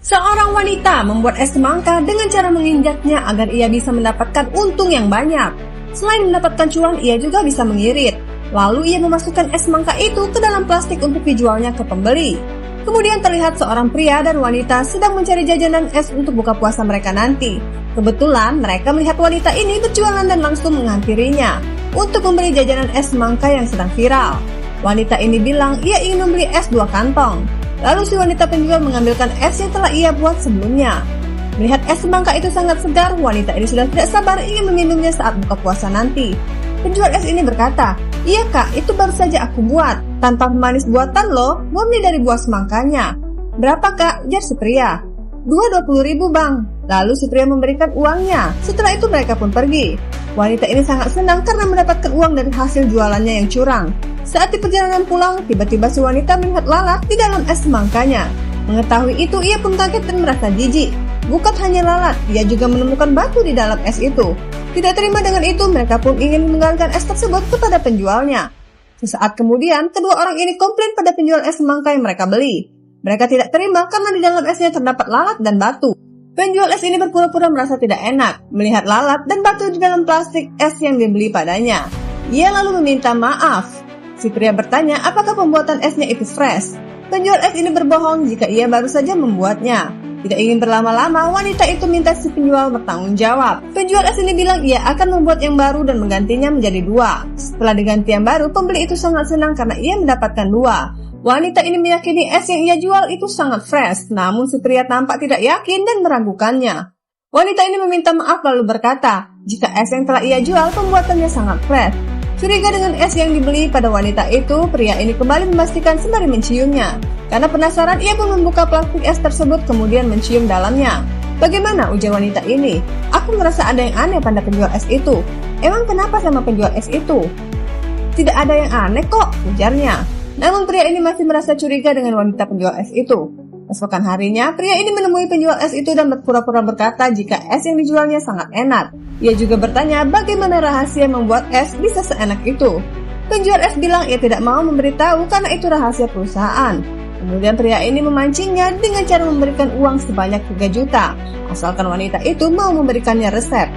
Seorang wanita membuat es semangka dengan cara menginjaknya agar ia bisa mendapatkan untung yang banyak. Selain mendapatkan cuan, ia juga bisa mengirit. Lalu ia memasukkan es semangka itu ke dalam plastik untuk dijualnya ke pembeli. Kemudian terlihat seorang pria dan wanita sedang mencari jajanan es untuk buka puasa mereka nanti. Kebetulan mereka melihat wanita ini berjualan dan langsung menghampirinya untuk membeli jajanan es semangka yang sedang viral. Wanita ini bilang ia ingin membeli es 2 kantong. Lalu si wanita penjual mengambilkan es yang telah ia buat sebelumnya. Melihat es semangka itu sangat segar, wanita ini sudah tidak sabar ingin meminumnya saat buka puasa nanti. Penjual es ini berkata, "Iya kak, itu baru saja aku buat. Tanpa pemanis buatan loh, murni dari buah semangkanya." "Berapa kak?" ujar si pria. "20.000 bang." Lalu si pria memberikan uangnya. Setelah itu mereka pun pergi. Wanita ini sangat senang karena mendapatkan uang dari hasil jualannya yang curang. Saat di perjalanan pulang, tiba-tiba si wanita melihat lalat di dalam es semangkanya. Mengetahui itu, ia pun kaget dan merasa jijik. Bukan hanya lalat, ia juga menemukan batu di dalam es itu. Tidak terima dengan itu, mereka pun ingin mengembalikan es tersebut kepada penjualnya. Sesaat kemudian, kedua orang ini komplain pada penjual es semangka yang mereka beli. Mereka tidak terima karena di dalam esnya terdapat lalat dan batu. Penjual es ini berpura-pura merasa tidak enak melihat lalat dan batu di dalam plastik es yang dibeli padanya. Ia lalu meminta maaf. Si pria bertanya apakah pembuatan esnya itu fresh. Penjual es ini berbohong jika ia baru saja membuatnya. Tidak ingin berlama-lama, wanita itu minta si penjual bertanggung jawab. Penjual es ini bilang ia akan membuat yang baru dan menggantinya menjadi 2. Setelah diganti yang baru, pembeli itu sangat senang karena ia mendapatkan 2. Wanita ini meyakini es yang ia jual itu sangat fresh, namun si pria tampak tidak yakin dan meragukannya. Wanita ini meminta maaf lalu berkata, jika es yang telah ia jual pembuatannya sangat fresh. Curiga dengan es yang dibeli pada wanita itu, pria ini kembali memastikan sembari menciumnya. Karena penasaran, ia pun membuka plastik es tersebut kemudian mencium dalamnya. "Bagaimana?" ujar wanita ini. "Aku merasa ada yang aneh pada penjual es itu." "Emang kenapa sama penjual es itu?" "Tidak ada yang aneh kok," ujarnya. Namun pria ini masih merasa curiga dengan wanita penjual es itu. Esokan harinya, pria ini menemui penjual es itu dan berpura-pura berkata jika es yang dijualnya sangat enak. Ia juga bertanya bagaimana rahasia membuat es bisa seenak itu. Penjual es bilang ia tidak mau memberitahu karena itu rahasia perusahaan. Kemudian pria ini memancingnya dengan cara memberikan uang sebanyak 3 juta, asalkan wanita itu mau memberikannya resep.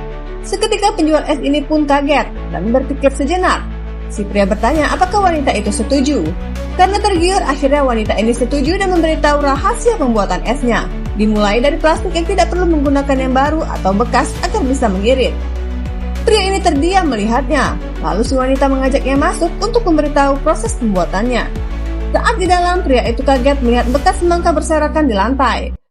Seketika penjual es ini pun kaget dan berpikir sejenak. Si pria bertanya apakah wanita itu setuju. Karena tergiur, akhirnya wanita ini setuju dan memberitahu rahasia pembuatan esnya. Dimulai dari plastik yang tidak perlu menggunakan yang baru atau bekas agar bisa mengirit. Pria ini terdiam melihatnya. Lalu si wanita mengajaknya masuk untuk memberitahu proses pembuatannya. Saat di dalam, pria itu kaget melihat bekas semangka berserakan di lantai.